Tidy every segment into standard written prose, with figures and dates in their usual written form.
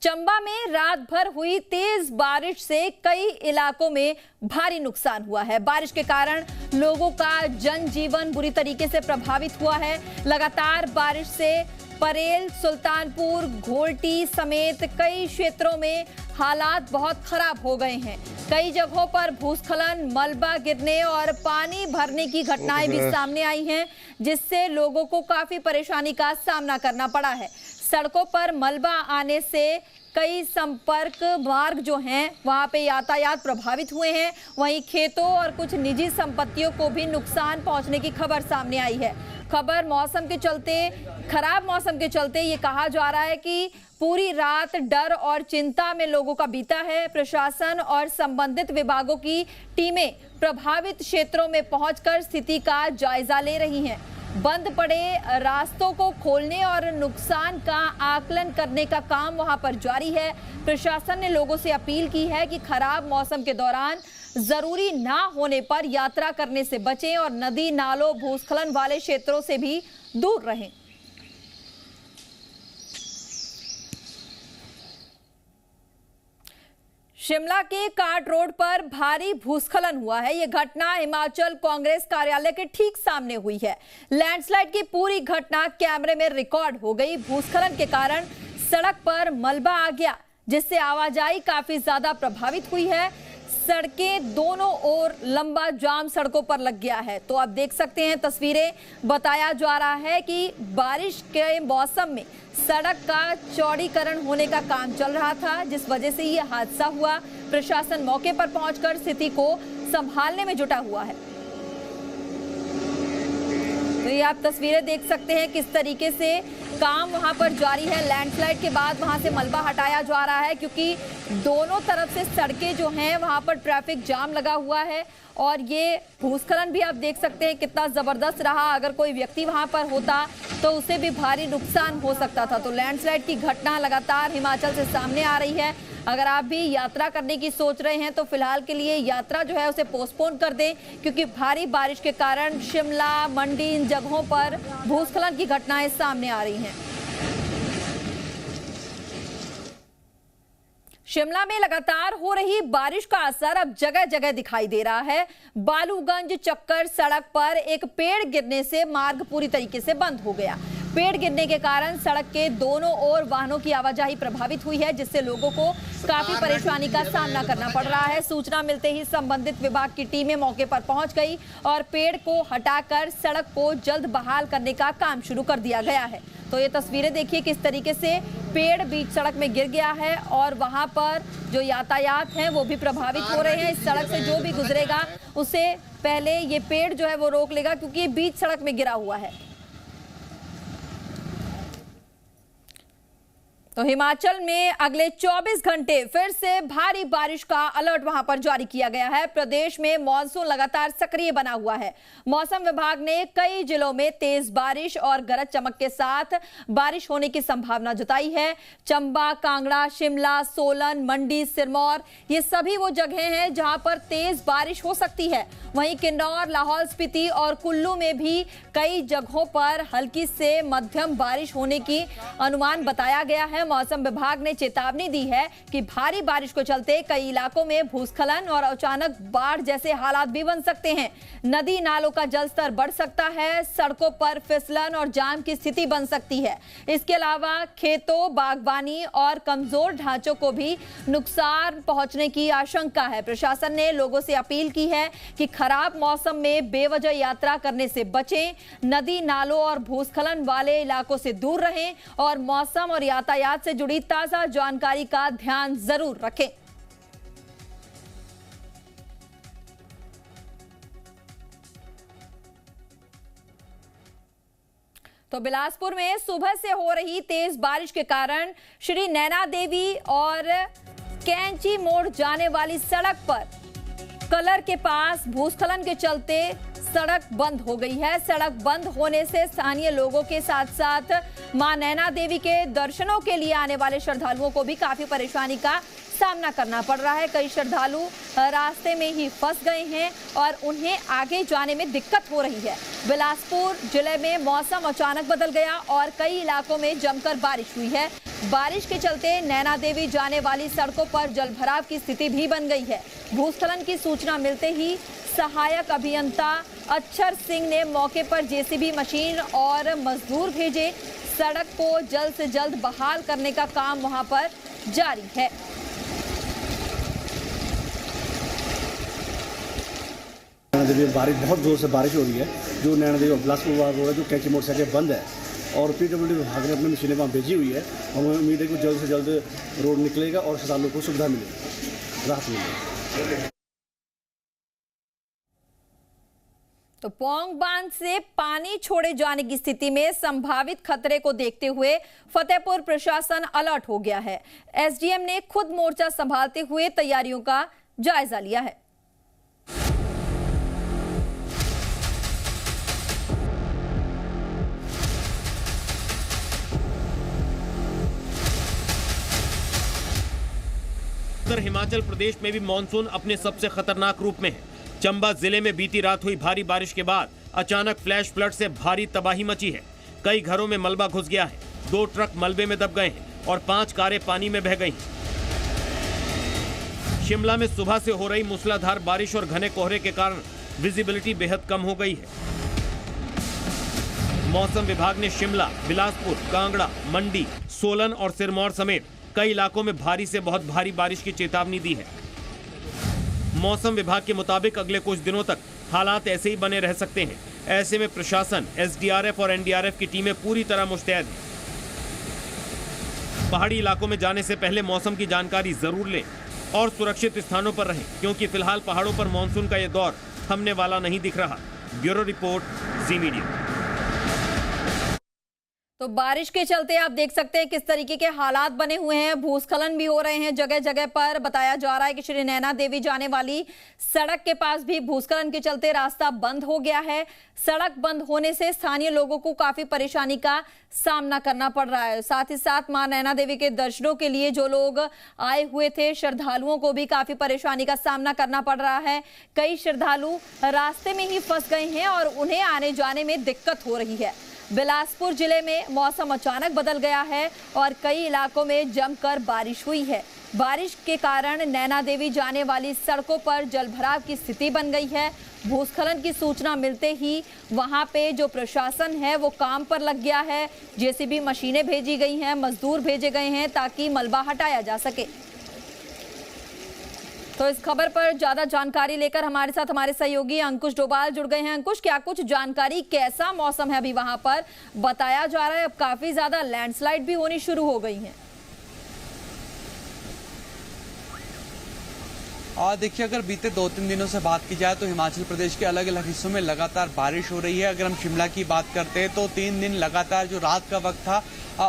चंबा में रात भर हुई तेज बारिश से कई इलाकों में भारी नुकसान हुआ है। बारिश के कारण लोगों का जनजीवन बुरी तरीके से प्रभावित हुआ है। लगातार बारिश से परेल, सुल्तानपुर, घोलटी समेत कई क्षेत्रों में हालात बहुत खराब हो गए हैं। कई जगहों पर भूस्खलन, मलबा गिरने और पानी भरने की घटनाएं भी सामने आई हैं, जिससे लोगों को काफी परेशानी का सामना करना पड़ा है। सड़कों पर मलबा आने से कई संपर्क मार्ग जो हैं वहां पे यातायात प्रभावित हुए हैं। वहीं खेतों और कुछ निजी संपत्तियों को भी नुकसान पहुंचने की खबर सामने आई है। खराब मौसम के चलते ये कहा जा रहा है कि पूरी रात डर और चिंता में लोगों का बीता है। प्रशासन और संबंधित विभागों की टीमें प्रभावित क्षेत्रों में पहुंचकर स्थिति का जायजा ले रही हैं। बंद पड़े रास्तों को खोलने और नुकसान का आकलन करने का काम वहां पर जारी है। प्रशासन ने लोगों से अपील की है कि खराब मौसम के दौरान जरूरी ना होने पर यात्रा करने से बचें और नदी, नालों, भूस्खलन वाले क्षेत्रों से भी दूर रहें। शिमला के काट रोड पर भारी भूस्खलन हुआ है। यह घटना हिमाचल कांग्रेस कार्यालय के ठीक सामने हुई है। लैंडस्लाइड की पूरी घटना कैमरे में रिकॉर्ड हो गई। भूस्खलन के कारण सड़क पर मलबा आ गया, जिससे आवाजाही काफी ज्यादा प्रभावित हुई है। सड़कें दोनों ओर लंबा जाम सड़कों पर लग गया है। तो आप देख सकते हैं तस्वीरें। बताया जा रहा है कि बारिश के मौसम में सड़क का चौड़ीकरण होने का काम चल रहा था, जिस वजह से ये हादसा हुआ। प्रशासन मौके पर पहुंचकर स्थिति को संभालने में जुटा हुआ है। तो ये आप तस्वीरें देख सकते हैं किस तरीके से काम वहां पर जारी है। लैंडस्लाइड के बाद वहां से मलबा हटाया जा रहा है, क्योंकि दोनों तरफ से सड़कें जो हैं वहां पर ट्रैफिक जाम लगा हुआ है। और ये भूस्खलन भी आप देख सकते हैं कितना जबरदस्त रहा। अगर कोई व्यक्ति वहां पर होता तो उसे भी भारी नुकसान हो सकता था। तो लैंडस्लाइड की घटना लगातार हिमाचल से सामने आ रही है। अगर आप भी यात्रा करने की सोच रहे हैं तो फिलहाल के लिए यात्रा जो है उसे पोस्टपोन कर दें, क्योंकि भारी बारिश के कारण शिमला, मंडी, इन जगहों पर भूस्खलन की घटनाएं सामने आ रही हैं। शिमला में लगातार हो रही बारिश का असर अब जगह जगह दिखाई दे रहा है। बालूगंज चक्कर सड़क पर एक पेड़ गिरने से मार्ग पूरी तरीके से बंद हो गया। पेड़ गिरने के कारण सड़क के दोनों ओर वाहनों की आवाजाही प्रभावित हुई है, जिससे लोगों को काफी परेशानी का सामना करना पड़ रहा है। सूचना मिलते ही संबंधित विभाग की टीमें मौके पर पहुंच गई और पेड़ को हटाकर सड़क को जल्द बहाल करने का काम शुरू कर दिया गया है। तो ये तस्वीरें देखिए किस तरीके से पेड़ बीच सड़क में गिर गया है और वहां पर जो यातायात है वो भी प्रभावित हो रहे हैं। इस सड़क से जो भी गुजरेगा उसे पहले ये पेड़ जो है वो रोक लेगा, क्योंकि ये बीच सड़क में गिरा हुआ है। तो हिमाचल में अगले 24 घंटे फिर से भारी बारिश का अलर्ट वहां पर जारी किया गया है। प्रदेश में मॉनसून लगातार सक्रिय बना हुआ है। मौसम विभाग ने कई जिलों में तेज बारिश और गरज चमक के साथ बारिश होने की संभावना जताई है। चंबा, कांगड़ा, शिमला, सोलन, मंडी, सिरमौर, ये सभी वो जगह हैं जहां पर तेज बारिश हो सकती है। वहीं किन्नौर, लाहौल स्पीति और कुल्लू में भी कई जगहों पर हल्की से मध्यम बारिश होने की अनुमान बताया गया है। मौसम विभाग ने चेतावनी दी है कि भारी बारिश को चलते कई इलाकों में भूस्खलन और अचानक बाढ़ जैसे हालात भी बन सकते हैं। नदी, नालों का जलस्तर बढ़ सकता है। सड़कों पर फिसलन और जाम की स्थिति बन सकती है। इसके अलावा खेतों, बागवानी और कमजोर ढांचों को भी नुकसान पहुंचने की आशंका है। प्रशासन ने लोगों से अपील की है कि खराब मौसम में बेवजह यात्रा करने से बचें, नदी, नालों और भूस्खलन वाले इलाकों से दूर रहें और मौसम और यातायात से जुड़ी ताजा जानकारी का ध्यान जरूर रखें। तो बिलासपुर में सुबह से हो रही तेज बारिश के कारण श्री नैना देवी और कैंची मोड़ जाने वाली सड़क पर कलर के पास भूस्खलन के चलते सड़क बंद हो गई है। सड़क बंद होने से स्थानीय लोगों के साथ साथ मां नैना देवी के दर्शनों के लिए आने वाले श्रद्धालुओं को भी काफी परेशानी का सामना करना पड़ रहा है। कई श्रद्धालु रास्ते में ही फंस गए हैं और उन्हें आगे जाने में दिक्कत हो रही है। बिलासपुर जिले में मौसम अचानक बदल गया और कई इलाकों में जमकर बारिश हुई है। बारिश के चलते नैना देवी जाने वाली सड़कों पर जलभराव की स्थिति भी बन गई है। भूस्खलन की सूचना मिलते ही सहायक अभियंता अक्षर सिंह ने मौके पर जेसीबी मशीन और मजदूर भेजे। सड़क को जल्द से जल्द बहाल करने का काम वहां पर जारी है। नैना देवी बारिश बहुत जोर से बारिश हो रही है। जो नैना देवी बिलासपुर रोड है, जो कैंची मोटरसाइकिल बंद है और पीडब्ल्यूडी विभाग ने अपनी मशीनें वहाँ भेजी हुई है। हमें उम्मीद है कि जल्द से जल्द रोड निकलेगा और श्रद्धालुओं को सुविधा मिलेगी, राहत मिलेगी। तो पौंग बांध से पानी छोड़े जाने की स्थिति में संभावित खतरे को देखते हुए फतेहपुर प्रशासन अलर्ट हो गया है। एसडीएम ने खुद मोर्चा संभालते हुए तैयारियों का जायजा लिया है। उत्तर हिमाचल प्रदेश में भी मानसून अपने सबसे खतरनाक रूप में है। चंबा जिले में बीती रात हुई भारी बारिश के बाद अचानक फ्लैश फ्लड से भारी तबाही मची है। कई घरों में मलबा घुस गया है, 2 ट्रक मलबे में दब गए हैं और 5 कारें पानी में बह गई हैं। शिमला में सुबह से हो रही मूसलाधार बारिश और घने कोहरे के कारण विजिबिलिटी बेहद कम हो गई है। मौसम विभाग ने शिमला, बिलासपुर, कांगड़ा, मंडी, सोलन और सिरमौर समेत कई इलाकों में भारी से बहुत भारी बारिश की चेतावनी दी है। मौसम विभाग के मुताबिक अगले कुछ दिनों तक हालात ऐसे ही बने रह सकते हैं। ऐसे में प्रशासन, एसडीआरएफ और एनडीआरएफ की टीमें पूरी तरह मुस्तैद हैं। पहाड़ी इलाकों में जाने से पहले मौसम की जानकारी जरूर लें और सुरक्षित स्थानों पर रहें, क्योंकि फिलहाल पहाड़ों पर मानसून का यह दौर थमने वाला नहीं दिख रहा। ब्यूरो रिपोर्ट, जी मीडिया। तो बारिश के चलते आप देख सकते हैं किस तरीके के हालात बने हुए हैं। भूस्खलन भी हो रहे हैं जगह जगह पर। बताया जा रहा है कि श्री नैना देवी जाने वाली सड़क के पास भी भूस्खलन के चलते रास्ता बंद हो गया है। सड़क बंद होने से स्थानीय लोगों को काफी परेशानी का सामना करना पड़ रहा है। साथ ही साथ मां नैना देवी के दर्शनों के लिए जो लोग आए हुए थे, श्रद्धालुओं को भी काफी परेशानी का सामना करना पड़ रहा है। कई श्रद्धालु रास्ते में ही फंस गए हैं और उन्हें आने जाने में दिक्कत हो रही है। बिलासपुर जिले में मौसम अचानक बदल गया है और कई इलाकों में जमकर बारिश हुई है। बारिश के कारण नैना देवी जाने वाली सड़कों पर जलभराव की स्थिति बन गई है। भूस्खलन की सूचना मिलते ही वहां पे जो प्रशासन है वो काम पर लग गया है। जेसीबी मशीनें भेजी गई हैं, मजदूर भेजे गए हैं ताकि मलबा हटाया जा सके। तो इस खबर पर ज्यादा जानकारी लेकर हमारे साथ हमारे सहयोगी अंकुश डोभाल जुड़ गए हैं। अंकुश, क्या कुछ जानकारी, कैसा मौसम है अभी वहां पर? बताया जा रहा है अब काफी ज्यादा लैंडस्लाइड भी होनी शुरू हो गई हैं। देखिए, अगर बीते 2-3 दिनों से बात की जाए तो हिमाचल प्रदेश के अलग अलग हिस्सों में लगातार बारिश हो रही है। अगर हम शिमला की बात करते हैं तो 3 दिन लगातार जो रात का वक्त था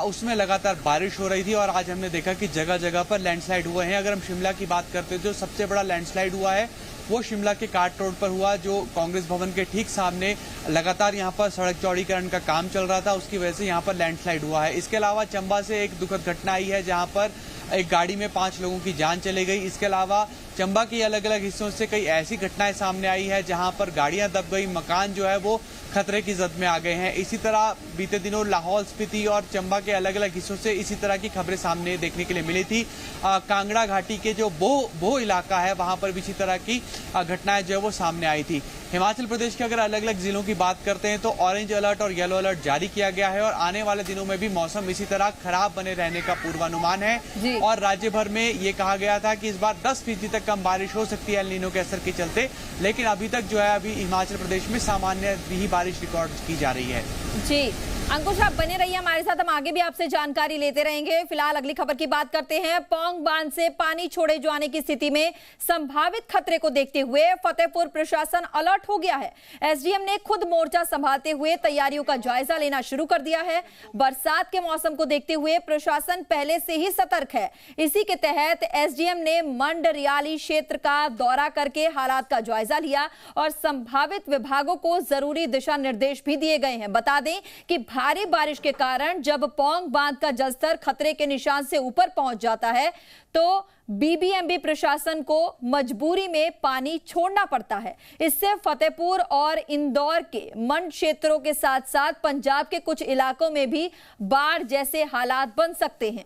उसमें लगातार बारिश हो रही थी और आज हमने देखा कि जगह जगह पर लैंडस्लाइड हुए हैं। अगर हम शिमला की बात करते हैं तो सबसे बड़ा लैंडस्लाइड हुआ है वो शिमला के काट रोड पर हुआ, जो कांग्रेस भवन के ठीक सामने लगातार यहाँ पर सड़क चौड़ीकरण का काम चल रहा था, उसकी वजह से यहाँ पर लैंडस्लाइड हुआ है। इसके अलावा चंबा से एक दुखद घटना आई है जहाँ पर एक गाड़ी में 5 लोगों की जान चली गई। इसके अलावा चंबा के अलग अलग हिस्सों से कई ऐसी घटनाएं सामने आई है जहां पर गाड़ियां दब गई, मकान जो है वो खतरे की जद में आ गए हैं। इसी तरह बीते दिनों लाहौल स्पीति और चंबा के अलग अलग हिस्सों से इसी तरह की खबरें सामने देखने के लिए मिली थी। कांगड़ा घाटी के जो बो इलाका है वहां पर भी इसी तरह की घटनाएं जो है वो सामने आई थी। हिमाचल प्रदेश के अगर अलग अलग जिलों की बात करते हैं तो ऑरेंज अलर्ट और येलो अलर्ट जारी किया गया है और आने वाले दिनों में भी मौसम इसी तरह खराब बने रहने का पूर्वानुमान है। और राज्य भर में ये कहा गया था कि इस बार 10% तक कम बारिश हो सकती है एल नीनो के असर के चलते, लेकिन अभी तक जो है अभी हिमाचल प्रदेश में सामान्य ही बारिश रिकॉर्ड की जा रही है। जी अंकुश, आप बने रहिए हमारे साथ, हम आगे भी आपसे जानकारी लेते रहेंगे। फिलहाल अगली खबर की बात करते हैं। पौंग बांध से पानी छोड़े जाने की स्थिति में संभावित खतरे को देखते हुए फतेहपुर प्रशासन अलर्ट हो गया है। एसडीएम ने खुद मोर्चा संभालते हुए तैयारियों का जायजा लेना शुरू कर दिया है। बरसात के मौसम को देखते हुए प्रशासन पहले से ही सतर्क है। इसी के तहत एसडीएम ने मंडरियाली क्षेत्र का दौरा करके हालात का जायजा लिया और संभावित विभागों को जरूरी दिशा निर्देश भी दिए गए हैं। बता दें कि भारी बारिश के कारण जब पौंग बांध का जलस्तर खतरे के निशान से ऊपर पहुंच जाता है तो बीबीएमबी प्रशासन को मजबूरी में पानी छोड़ना पड़ता है। इससे फतेहपुर और इंदौर के मंड क्षेत्रों के साथ साथ पंजाब के कुछ इलाकों में भी बाढ़ जैसे हालात बन सकते हैं।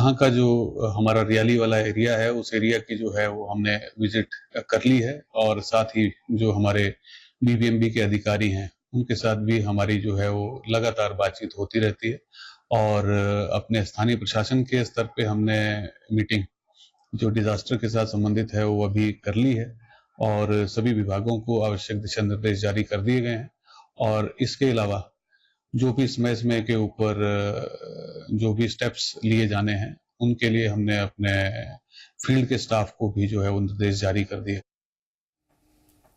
यहाँ का जो हमारा रियाली वाला एरिया है, उस एरिया की जो है वो हमने विजिट कर ली है, और साथ ही जो हमारे बीबीएमबी के अधिकारी हैं उनके साथ भी हमारी जो है वो लगातार बातचीत होती रहती है। और अपने स्थानीय प्रशासन के स्तर पे हमने मीटिंग जो डिजास्टर के साथ संबंधित है वो अभी कर ली है, और सभी विभागों को आवश्यक दिशा निर्देश जारी कर दिए गए हैं। और इसके अलावा जो भी समय के ऊपर जो भी स्टेप्स लिए जाने हैं उनके लिए हमने अपने फील्ड के स्टाफ को भी जो है वो निर्देश जारी कर दिए।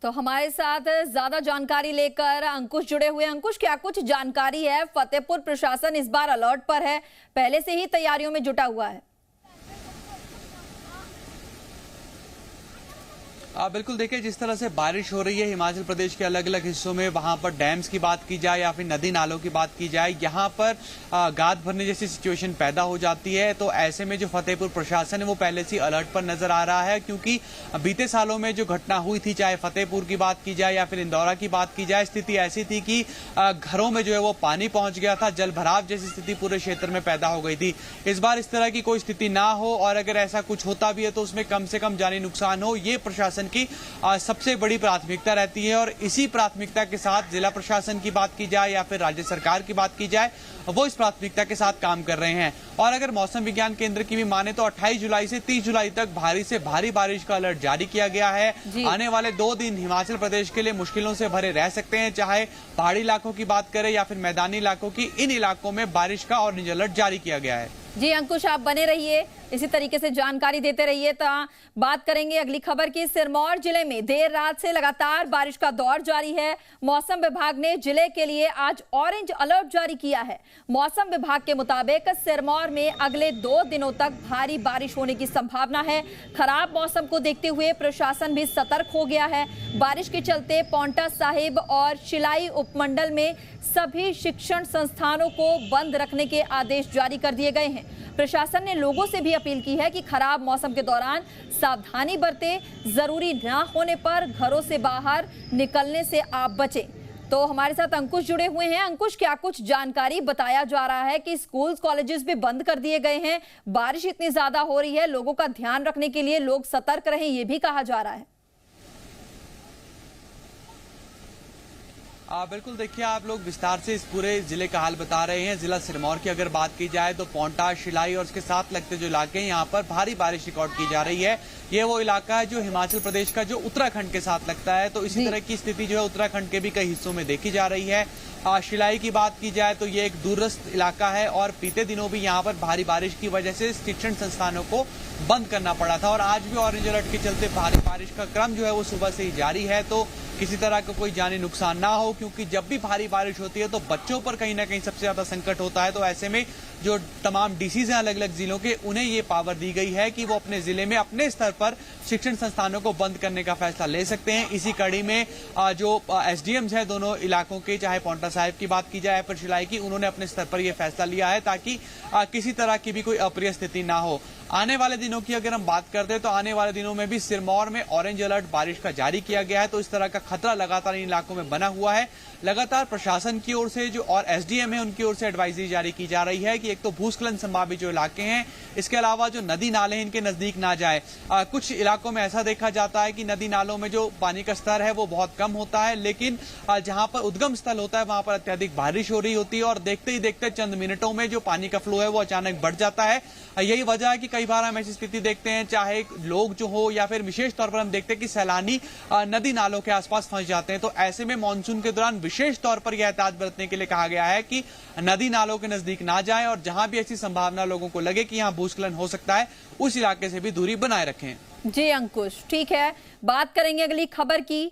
तो हमारे साथ ज्यादा जानकारी लेकर अंकुश जुड़े हुए। अंकुश, क्या कुछ जानकारी है? फतेहपुर प्रशासन इस बार अलर्ट पर है, पहले से ही तैयारियों में जुटा हुआ है। बिल्कुल, देखिए जिस तरह से बारिश हो रही है हिमाचल प्रदेश के अलग अलग हिस्सों में, वहां पर डैम्स की बात की जाए या फिर नदी नालों की बात की जाए, यहाँ पर गाद भरने जैसी सिचुएशन पैदा हो जाती है। तो ऐसे में जो फतेहपुर प्रशासन है वो पहले से अलर्ट पर नजर आ रहा है, क्योंकि बीते सालों में जो घटना हुई थी, चाहे फतेहपुर की बात की जाए या फिर इंदौरा की बात की जाए, स्थिति ऐसी थी कि घरों में जो है वो पानी पहुंच गया था, जल भराव जैसी स्थिति पूरे क्षेत्र में पैदा हो गई थी। इस बार इस तरह की कोई स्थिति ना हो, और अगर ऐसा कुछ होता भी है तो उसमें कम से कम जानी नुकसान हो, ये प्रशासन की सबसे बड़ी प्राथमिकता रहती है। और इसी प्राथमिकता के साथ जिला प्रशासन की बात की जाए या फिर राज्य सरकार की बात की जाए, वो इस प्राथमिकता के साथ काम कर रहे हैं। और अगर मौसम विज्ञान केंद्र की भी माने तो 28 जुलाई से 30 जुलाई तक भारी से भारी बारिश का अलर्ट जारी किया गया है। आने वाले 2 दिन हिमाचल प्रदेश के लिए मुश्किलों से भरे रह सकते हैं, चाहे पहाड़ी इलाकों की बात करें या फिर मैदानी इलाकों की। इन इलाकों में बारिश का ऑरेंज अलर्ट जारी किया गया है। जी अंकुश, आप बने रहिए, इसी तरीके से जानकारी देते रहिए। तो बात करेंगे अगली खबर की। सिरमौर जिले में देर रात से लगातार बारिश का दौर जारी है। मौसम विभाग ने जिले के लिए आज ऑरेंज अलर्ट जारी किया है। मौसम विभाग के मुताबिक सिरमौर में अगले 2 दिनों तक भारी बारिश होने की संभावना है। खराब मौसम को देखते हुए प्रशासन भी सतर्क हो गया है। बारिश के चलते पांवटा साहिब और शिलाई उपमंडल में सभी शिक्षण संस्थानों को बंद रखने के आदेश जारी कर दिए गए हैं। प्रशासन ने लोगों से भी अपील की है कि खराब मौसम के दौरान सावधानी बरतें, जरूरी न होने पर घरों से बाहर निकलने से आप बचें। तो हमारे साथ अंकुश जुड़े हुए हैं। अंकुश, क्या कुछ जानकारी? बताया जा रहा है कि स्कूल कॉलेजेस भी बंद कर दिए गए हैं, बारिश इतनी ज्यादा हो रही है, लोगों का ध्यान रखने के लिए लोग सतर्क रहें, ये भी कहा जा रहा है। बिल्कुल, देखिए आप लोग विस्तार से इस पूरे जिले का हाल बता रहे हैं। जिला सिरमौर की अगर बात की जाए तो पांवटा, शिलाई और उसके साथ लगते जो इलाके हैं, यहाँ पर भारी बारिश रिकॉर्ड की जा रही है। ये वो इलाका है जो हिमाचल प्रदेश का जो उत्तराखंड के साथ लगता है। तो इसी तरह की स्थिति जो है उत्तराखंड के भी कई हिस्सों में देखी जा रही है। शिलाई की बात की जाए तो ये एक दूरस्थ इलाका है, और बीते दिनों भी यहाँ पर भारी बारिश की वजह से शिक्षण संस्थानों को बंद करना पड़ा था। और आज भी ऑरेंज अलर्ट के चलते भारी बारिश का क्रम जो है वो सुबह से ही जारी है। तो किसी तरह का कोई जानी नुकसान ना हो, क्योंकि जब भी भारी बारिश होती है तो बच्चों पर कहीं ना कहीं सबसे ज्यादा संकट होता है। तो ऐसे में जो तमाम डीसीज हैं अलग अलग जिलों के, उन्हें ये पावर दी गई है कि वो अपने जिले में अपने स्तर पर शिक्षण संस्थानों को बंद करने का फैसला ले सकते हैं। इसी कड़ी में जो एसडीएम्स हैं दोनों इलाकों के, चाहे पांवटा साहिब की बात की जाए पर शिलाई की, उन्होंने अपने स्तर पर यह फैसला लिया है ताकि किसी तरह की भी कोई अप्रिय स्थिति ना हो। आने वाले दिनों की अगर हम बात करते हैं तो आने वाले दिनों में भी सिरमौर में ऑरेंज अलर्ट बारिश का जारी किया गया है। तो इस तरह का खतरा लगातार इन इलाकों में बना हुआ है। लगातार प्रशासन की ओर से जो और एसडीएम है उनकी ओर से एडवाइजरी जारी की जा रही है कि एक तो भूस्खलन संभावित जो इलाके हैं, इसके अलावा जो नदी नाले हैं इनके नजदीक ना जाए। कुछ इलाकों में ऐसा देखा जाता है कि नदी नालों में जो पानी का स्तर है वो बहुत कम होता है, लेकिन जहां पर उद्गम स्थल होता है वहां पर अत्यधिक बारिश हो रही होती है, और देखते ही देखते चंद मिनटों में जो पानी का फ्लो है वो अचानक बढ़ जाता है। यही वजह है कि कई बार हम ऐसी स्थिति देखते हैं, चाहे लोग जो हो या फिर विशेष तौर पर हम देखते हैं कि सैलानी नदी नालों के आसपास फंस जाते हैं। तो ऐसे में मानसून के दौरान विशेष तौर पर यह एहतियात बरतने के लिए कहा गया है कि नदी नालों के नजदीक ना जाएं, और जहां भी ऐसी संभावना लोगों को लगे कि यहां भूस्खलन हो सकता है, उस इलाके से भी दूरी बनाए रखें। जी अंकुश, ठीक है। बात करेंगे अगली खबर की।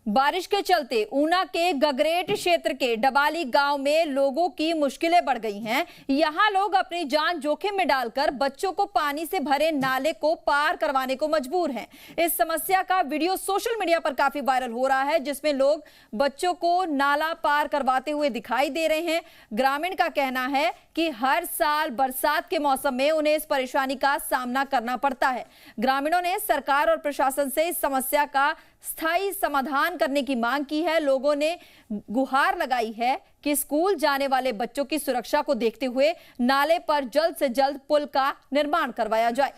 बारिश के चलते ऊना के गगरेट क्षेत्र के डबाली गांव में लोगों की मुश्किलें बढ़ गई हैं। यहां लोग अपनी जान जोखिम में डालकर बच्चों को पानी से भरे नाले को पार करवाने को मजबूर हैं। इस समस्या का वीडियो सोशल मीडिया पर काफी वायरल हो रहा है, जिसमें लोग बच्चों को नाला पार करवाते हुए दिखाई दे रहे हैं। ग्रामीण का कहना है कि हर साल बरसात के मौसम में उन्हें इस परेशानी का सामना करना पड़ता है। ग्रामीणों ने सरकार और प्रशासन से इस समस्या का स्थायी समाधान करने की मांग की है। लोगों ने गुहार लगाई है कि स्कूल जाने वाले बच्चों की सुरक्षा को देखते हुए नाले पर जल्द से जल्द पुल का निर्माण करवाया जाए।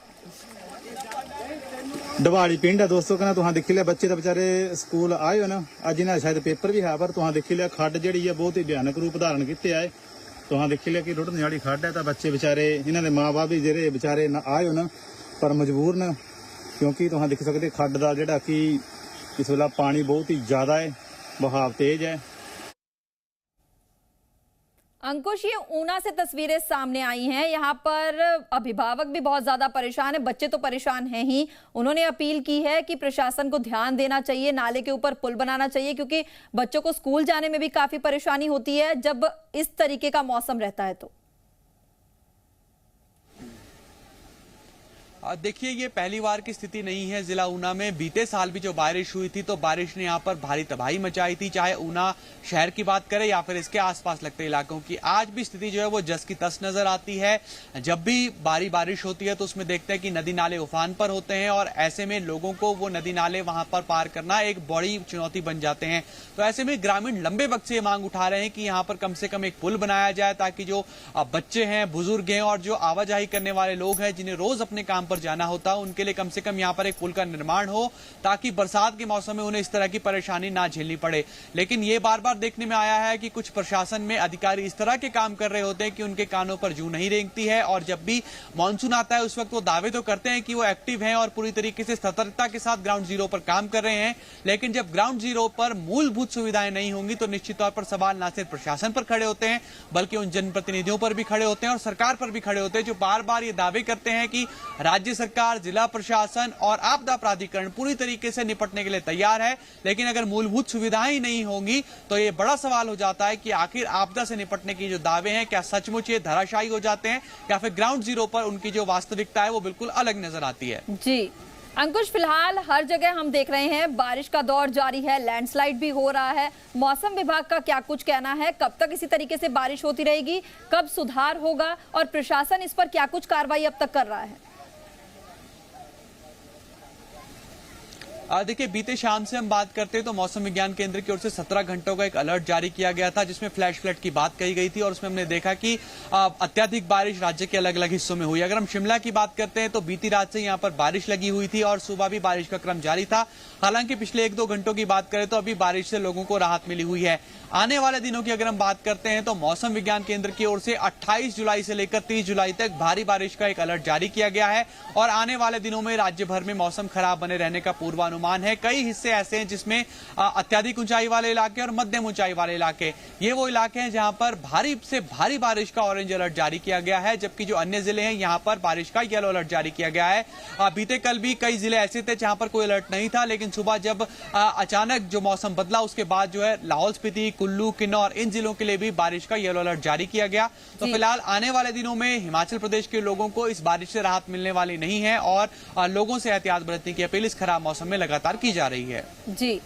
दिवाली पिंड है दोस्तों, कहना तुहां देखी लिया बच्चे तो बेचारे स्कूल आए हो ना, अज इन्हें शायद पेपर भी है, पर तुहां देखी लिया खड्ड जी है बहुत ही भयानक रूप धारण किए है। तुहां देखी लिया कि रुढ़ने वाली खड्ड है, तो बच्चे बेचारे इन्हों के माँ बाप भी जेरे बेचारे ना आए हो ना, पर मजबूर न, क्योंकि तुहां देख सकते खड्ड का जिहड़ा कि इस वेला पानी बहुत ही ज्यादा है, बहाव तेज है। अंकुश, ये ऊना से तस्वीरें सामने आई हैं। यहाँ पर अभिभावक भी बहुत ज्यादा परेशान है, बच्चे तो परेशान हैं ही। उन्होंने अपील की है कि प्रशासन को ध्यान देना चाहिए, नाले के ऊपर पुल बनाना चाहिए, क्योंकि बच्चों को स्कूल जाने में भी काफी परेशानी होती है जब इस तरीके का मौसम रहता है। तो देखिए, ये पहली बार की स्थिति नहीं है जिला ऊना में। बीते साल भी जो बारिश हुई थी तो बारिश ने यहाँ पर भारी तबाही मचाई थी, चाहे ऊना शहर की बात करें या फिर इसके आसपास लगते इलाकों की। आज भी स्थिति जो है वो जस की तस नजर आती है। जब भी बारिश होती है तो उसमें देखते हैं कि नदी नाले उफान पर होते हैं, और ऐसे में लोगों को वो नदी नाले वहां पर पार करना एक बड़ी चुनौती बन जाते हैं। तो ऐसे में ग्रामीण लंबे वक्त से ये मांग उठा रहे हैं कि यहाँ पर कम से कम एक पुल बनाया जाए, ताकि जो बच्चे हैं, बुजुर्ग हैं और जो आवाजाही करने वाले लोग हैं जिन्हें रोज अपने काम पर जाना होता है, उनके लिए कम से कम यहाँ पर एक पुल का निर्माण हो, ताकि बरसात के मौसम में उन्हें इस तरह की परेशानी ना झेलनी पड़े। लेकिन ये बार बार देखने में आया है कि कुछ प्रशासन में अधिकारी इस तरह के काम कर रहे होते हैं कि उनके कानों पर जूं नहीं रेंगती है, और जब भी मानसून आता है उस वक्त वो दावे तो करते हैं कि वो एक्टिव हैं और पूरी तरीके से सतर्कता के साथ ग्राउंड जीरो पर काम कर रहे हैं। लेकिन जब ग्राउंड जीरो पर मूलभूत सुविधाएं नहीं होंगी तो निश्चित तौर पर सवाल न सिर्फ प्रशासन पर खड़े होते हैं, बल्कि उन जनप्रतिनिधियों पर भी खड़े होते हैं और सरकार पर भी खड़े होते हैं, जो बार बार ये दावे करते हैं कि राज्य सरकार, जिला प्रशासन और आपदा प्राधिकरण पूरी तरीके से निपटने के लिए तैयार है। लेकिन अगर मूलभूत सुविधाएं ही नहीं होंगी तो ये बड़ा सवाल हो जाता है कि आखिर आपदा से निपटने की जो दावे हैं, क्या सचमुच ये धराशायी हो जाते हैं, या फिर ग्राउंड जीरो पर उनकी जो वास्तविकता है वो बिल्कुल अलग नजर आती है। जी अंकुश, फिलहाल हर जगह हम देख रहे हैं बारिश का दौर जारी है, लैंडस्लाइड भी हो रहा है। मौसम विभाग का क्या कुछ कहना है? कब तक इसी तरीके से बारिश होती रहेगी? कब सुधार होगा? और प्रशासन इस पर क्या कुछ कार्रवाई अब तक कर रहा है? देखिए, बीते शाम से हम बात करते हैं तो मौसम विज्ञान केंद्र की ओर से 17 घंटों का एक अलर्ट जारी किया गया था, जिसमें फ्लैश फ्लड की बात कही गई थी, और उसमें हमने देखा कि अत्यधिक बारिश राज्य के अलग अलग हिस्सों में हुई। अगर हम शिमला की बात करते हैं तो बीती रात से यहां पर बारिश लगी हुई थी और सुबह भी बारिश का क्रम जारी था। हालांकि पिछले 1-2 घंटों की बात करें तो अभी बारिश से लोगों को राहत मिली हुई है। आने वाले दिनों की अगर हम बात करते हैं तो मौसम विज्ञान केंद्र की ओर से 28 जुलाई से लेकर 30 जुलाई तक भारी बारिश का एक अलर्ट जारी किया गया है, और आने वाले दिनों में राज्य भर में मौसम खराब बने रहने का पूर्वानुमान है। कई हिस्से ऐसे हैं जिसमें अत्यधिक ऊंचाई वाले इलाके और मध्यम ऊंचाई वाले इलाके, ये वो इलाके हैं जहां पर भारी से भारी बारिश का ऑरेंज अलर्ट जारी किया गया है, जबकि जो अन्य जिले हैं यहां पर बारिश का येलो अलर्ट जारी किया गया है। बीते कल भी कई जिले ऐसे थे जहां पर कोई अलर्ट नहीं था, लेकिन सुबह जब अचानक जो मौसम बदला उसके बाद जो है लाहौल स्पीति, कुल्लू, किन्नौर, इन जिलों के लिए भी बारिश का येलो अलर्ट जारी किया गया। तो फिलहाल आने वाले दिनों में हिमाचल प्रदेश के लोगों को इस बारिश से राहत मिलने वाली नहीं है, और लोगों से एहतियात बरतने की अपील इस खराब मौसम में लगातार की जा रही है। जी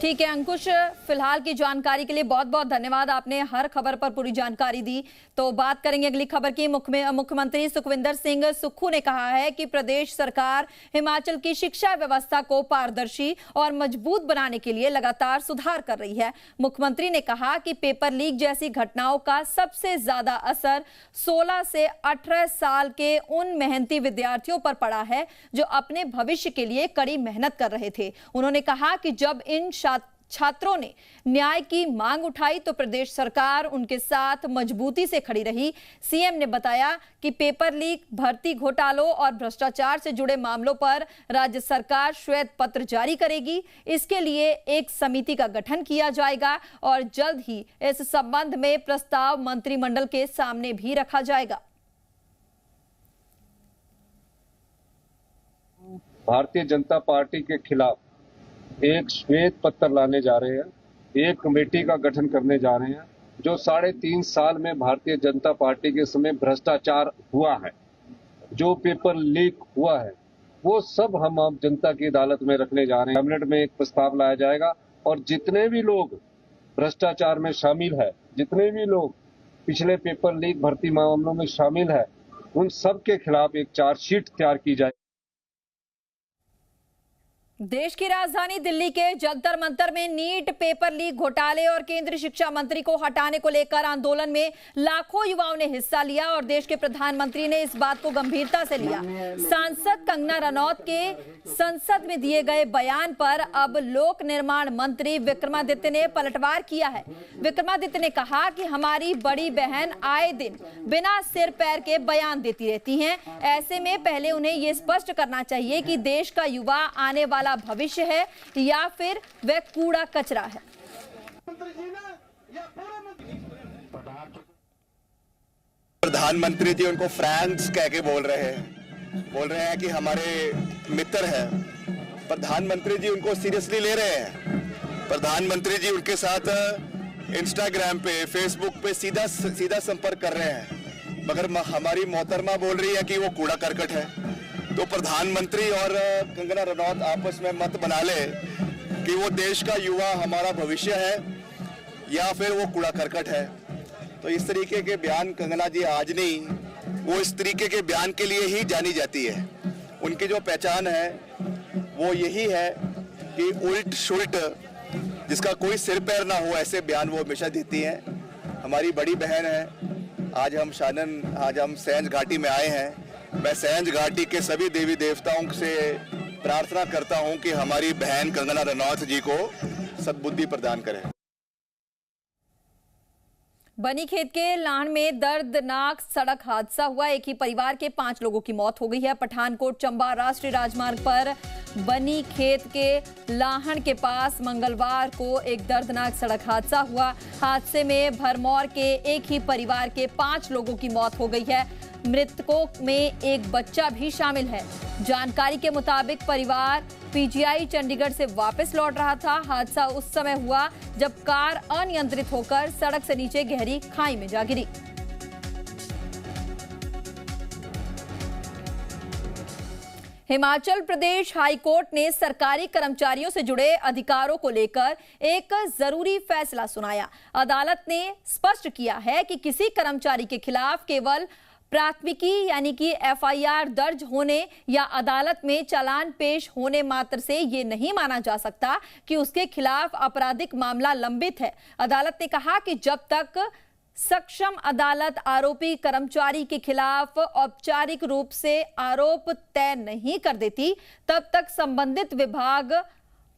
ठीक है अंकुश, फिलहाल की जानकारी के लिए बहुत बहुत धन्यवाद। आपने हर खबर पर पूरी जानकारी दी। तो बात करेंगे अगली खबर की। मुख्यमंत्री सुखविंदर सिंह सुक्खू ने कहा है कि प्रदेश सरकार हिमाचल की शिक्षा व्यवस्था को पारदर्शी और मजबूत बनाने के लिए लगातार सुधार कर रही है। मुख्यमंत्री ने कहा कि पेपर लीक जैसी घटनाओं का सबसे ज्यादा असर 16 से 18 साल के उन मेहनती विद्यार्थियों पर पड़ा है जो अपने भविष्य के लिए कड़ी मेहनत कर रहे थे। उन्होंने कहा कि जब इन छात्रों ने न्याय की मांग उठाई तो प्रदेश सरकार उनके साथ मजबूती से खड़ी रही। सीएम ने बताया कि पेपर लीक, भर्ती घोटालों और भ्रष्टाचार से जुड़े मामलों पर राज्य सरकार श्वेत पत्र जारी करेगी। इसके लिए एक समिति का गठन किया जाएगा और जल्द ही इस संबंध में प्रस्ताव मंत्रिमंडल के सामने भी रखा जाएगा। भारतीय जनता पार्टी के खिलाफ एक श्वेत पत्र लाने जा रहे हैं, एक कमेटी का गठन करने जा रहे हैं। जो 3.5 साल में भारतीय जनता पार्टी के समय भ्रष्टाचार हुआ है, जो पेपर लीक हुआ है, वो सब हम आम जनता की अदालत में रखने जा रहे हैं। कैबिनेट में एक प्रस्ताव लाया जाएगा और जितने भी लोग भ्रष्टाचार में शामिल है, जितने भी लोग पिछले पेपर लीक भर्ती मामलों में शामिल है, उन सब के खिलाफ एक चार्जशीट तैयार की जाए। देश की राजधानी दिल्ली के जंतर मंतर में नीट पेपर लीक घोटाले और केंद्रीय शिक्षा मंत्री को हटाने को लेकर आंदोलन में लाखों युवाओं ने हिस्सा लिया और देश के प्रधानमंत्री ने इस बात को गंभीरता से लिया। सांसद कंगना रनौत के संसद में दिए गए बयान पर अब लोक निर्माण मंत्री विक्रमादित्य ने पलटवार किया है। विक्रमादित्य ने कहा कि हमारी बड़ी बहन आए दिन बिना सिर पैर के बयान देती रहती हैं। ऐसे में पहले उन्हें यह स्पष्ट करना चाहिए कि देश का युवा आने वाला भविष्य है या फिर वह कूड़ा कचरा है। प्रधानमंत्री जी उनको फ्रेंड्स कह के बोल रहे हैं कि हमारे मित्र हैं। प्रधानमंत्री जी उनको सीरियसली ले रहे हैं। प्रधानमंत्री जी उनके साथ इंस्टाग्राम पे, फेसबुक पे सीधा संपर्क कर रहे हैं, मगर हमारी मोहतरमा बोल रही है कि वो कूड़ा करकट है। तो प्रधानमंत्री और कंगना रनौत आपस में मत बना ले कि वो देश का युवा हमारा भविष्य है या फिर वो कूड़ा करकट है। तो इस तरीके के बयान कंगना जी आज नहीं, वो इस तरीके के बयान के लिए ही जानी जाती है। उनकी जो पहचान है वो यही है कि उल्ट शुल्ट, जिसका कोई सिर पैर ना हो, ऐसे बयान वो हमेशा देती हैं। हमारी बड़ी बहन है। आज हम सैंज घाटी में आए हैं। मैं सैंज घाटी के सभी देवी देवताओं से प्रार्थना करता हूं कि हमारी बहन कंगना रनौत जी को सद्बुद्धि प्रदान करें। बनीखेत के लाहण में दर्दनाक सड़क हादसा हुआ। एक ही परिवार के 5 लोगों की मौत हो गई है। पठानकोट चंबा राष्ट्रीय राजमार्ग पर बनीखेत के लाहण के पास मंगलवार को एक दर्दनाक सड़क हादसा हुआ। हादसे में भरमौर के एक ही परिवार के 5 लोगों की मौत हो गई है। मृतकों में एक बच्चा भी शामिल है। जानकारी के मुताबिक परिवार पीजीआई चंडीगढ़ से वापस लौट रहा था। हादसा उस समय हुआ जब कार अनियंत्रित होकर सड़क से नीचे गहरी खाई में जा गिरी। हिमाचल प्रदेश हाईकोर्ट ने सरकारी कर्मचारियों से जुड़े अधिकारों को लेकर एक जरूरी फैसला सुनाया। अदालत ने स्पष्ट किया है कि किसी कर्मचारी के खिलाफ केवल प्राथमिकी यानी कि एफआईआर दर्ज होने या अदालत में चालान पेश होने मात्र से ये नहीं माना जा सकता कि उसके खिलाफ आपराधिक मामला लंबित है। अदालत ने कहा कि जब तक सक्षम अदालत आरोपी कर्मचारी के खिलाफ औपचारिक रूप से आरोप तय नहीं कर देती, तब तक संबंधित विभाग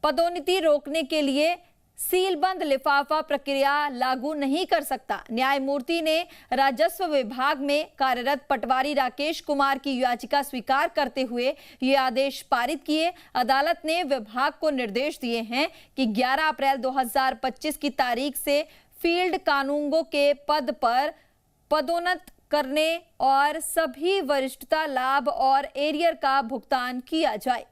पदोन्नति रोकने के लिए सीलबंद लिफाफा प्रक्रिया लागू नहीं कर सकता। न्यायमूर्ति ने राजस्व विभाग में कार्यरत पटवारी राकेश कुमार की याचिका स्वीकार करते हुए ये आदेश पारित किए। अदालत ने विभाग को निर्देश दिए हैं कि 11 अप्रैल 2025 की तारीख से फील्ड कानूनगो के पद पर पदोन्नत करने और सभी वरिष्ठता लाभ और एरियर का भुगतान किया जाए।